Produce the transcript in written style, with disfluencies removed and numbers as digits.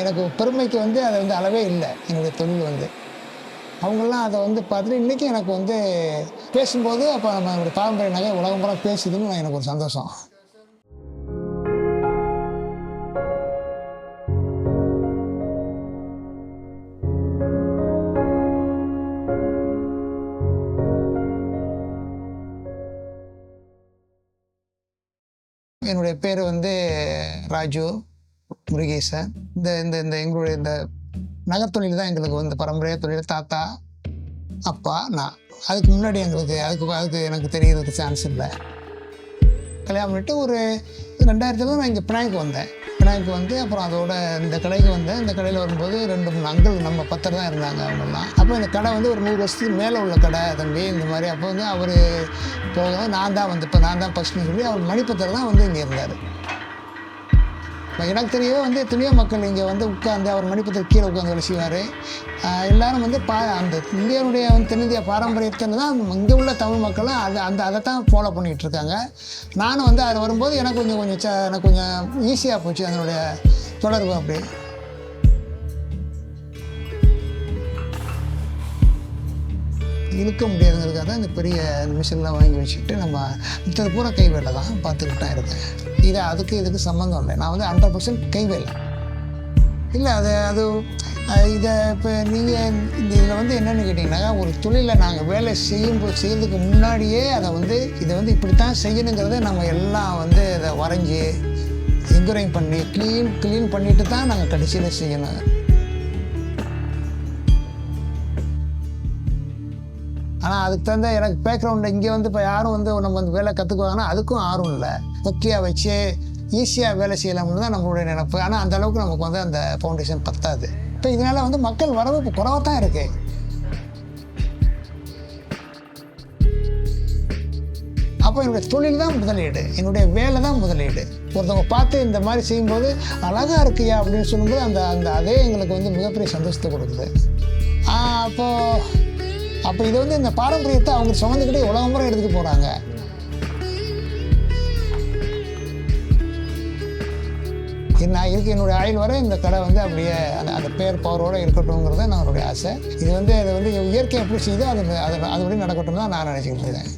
எனக்கு பெருமைக்கு வந்து அது வந்து அளவே இல்லை. என்னுடைய தொழில் வந்து. அவங்கலாம் அத வந்து பார்த்துட்டு இன்னைக்கும் எனக்கு வந்து பேசும்போது, அப்ப நம்மளுடைய பாரம்பரிய நகை உலகம் பூரா பேசுதுன்னு எனக்கு ஒரு சந்தோஷம். என்னுடைய பேரு வந்து ராஜு முருகேசன். இந்த இந்த இந்த எங்களுடைய இந்த நகைத்தொழில் தான் எங்களுக்கு வந்து பாரம்பரிய தொழில். தாத்தா, அப்பா, நான். அதுக்கு முன்னாடி எங்களுக்கு அதுக்கு அதுக்கு எனக்கு தெரியறதுக்கு சான்ஸ் இல்ல. கல்யாணம் பண்ணிட்டு ஒரு 2000த்துல நான் இங்கே பினாய்க்கு வந்தேன். பினாய்க்கு வந்து அப்புறம் அதோட இந்த கடைக்கு வந்தேன். இந்த கடையில் வரும்போது 2, 3 அங்கிள் நம்ம பத்தர் தான் இருந்தாங்க அவங்கெல்லாம். அப்போ இந்த கடை வந்து ஒரு 100 வருஷத்துக்கு மேலே உள்ள கடை தம்பி இந்த மாதிரி. அப்போ வந்து அவர் போக நான் தான் ஃபஸ்ட்டுன்னு சொல்லி அவர் மணிப்பத்தர் தான் வந்து இங்கே இருந்தார். எனக்கு தெரியவே வந்து எத்தனையோ மக்கள் இங்கே வந்து உட்காந்து அவர் மணிப்பத்தர் கீழே உட்காந்து வேலை செய்வார். எல்லோரும் வந்து அந்த இந்தியாவுடைய வந்து தென்னிந்தியா பாரம்பரியத்தில் தான் இங்கே உள்ள தமிழ் மக்களும் அதை தான் ஃபாலோ பண்ணிகிட்டு இருக்காங்க. நானும் வந்து அதில் வரும்போது எனக்கு எனக்கு கொஞ்சம் ஈஸியாக போச்சு அதனுடைய தொடர்பு. அப்படி இழுக்க முடியாதுங்கிறதுக்காக தான் இந்த பெரிய மிஷின்லாம் வாங்கி வச்சுக்கிட்டு நம்ம மித்தது பூரா கை வேலை தான் பார்த்துக்கிட்டு தான் இருக்கேன். இதுக்கு சம்மந்தம் இல்லை. நான் வந்து 100% கை வேலை இல்லை. அது இதை இப்போ நீங்கள் இதில் வந்து என்னென்னு கேட்டிங்கன்னா, ஒரு தொழிலை நாங்கள் வேலை செய்யறதுக்கு முன்னாடியே இதை வந்து இப்படித்தான் செய்யணுங்கிறத நம்ம எல்லாம் வந்து அதை வரைஞ்சி என்கரேஜ் பண்ணி க்ளீன் பண்ணிட்டு தான் நாங்கள் கடைசியில் செய்யணும். ஆனால் அதுக்கு தகுந்த எனக்கு பேக்ரவுண்டில் இங்கே வந்து இப்போ யாரும் வந்து நம்ம வந்து வேலை கற்றுக்குவாங்கன்னா அதுக்கும் ஆர்வம் இல்லை. ஒத்தியாக வச்சு ஈஸியாக வேலை செய்யலாம்னு தான் நம்மளுடைய நினைப்பு. ஆனால் அந்த அளவுக்கு நமக்கு வந்து அந்த ஃபவுண்டேஷன் பத்தாது. இப்போ இதனால் வந்து மக்கள் வரவு இப்போ குறைவாக தான் இருக்குது. அப்போ என்னுடைய தொழில் தான் முதலீடு, என்னுடைய வேலை தான் முதலீடு. ஒருத்தவங்க பார்த்து இந்த மாதிரி செய்யும்போது அழகாக இருக்கியா அப்படின்னு சொல்லும்போது அதே எங்களுக்கு வந்து மிகப்பெரிய சந்தோஷத்தை கொடுக்குது. அப்போ இது வந்து இந்த பாரம்பரியத்தை அவங்க சுமந்துக்கிட்டே உலகம் முறை எடுத்துகிட்டு போகிறாங்க. என்னுடைய ஆயுள் வரை இந்த கடை வந்து அப்படியே அந்த பேர் பவரோடு இருக்கட்டும்ங்கிறது என்னுடைய ஆசை. இது வந்து இயற்கை எப்படி செய்யுதோ அது நடக்கட்டும் தான் நான் நினச்சிக்கிட்டு இருக்கேன்.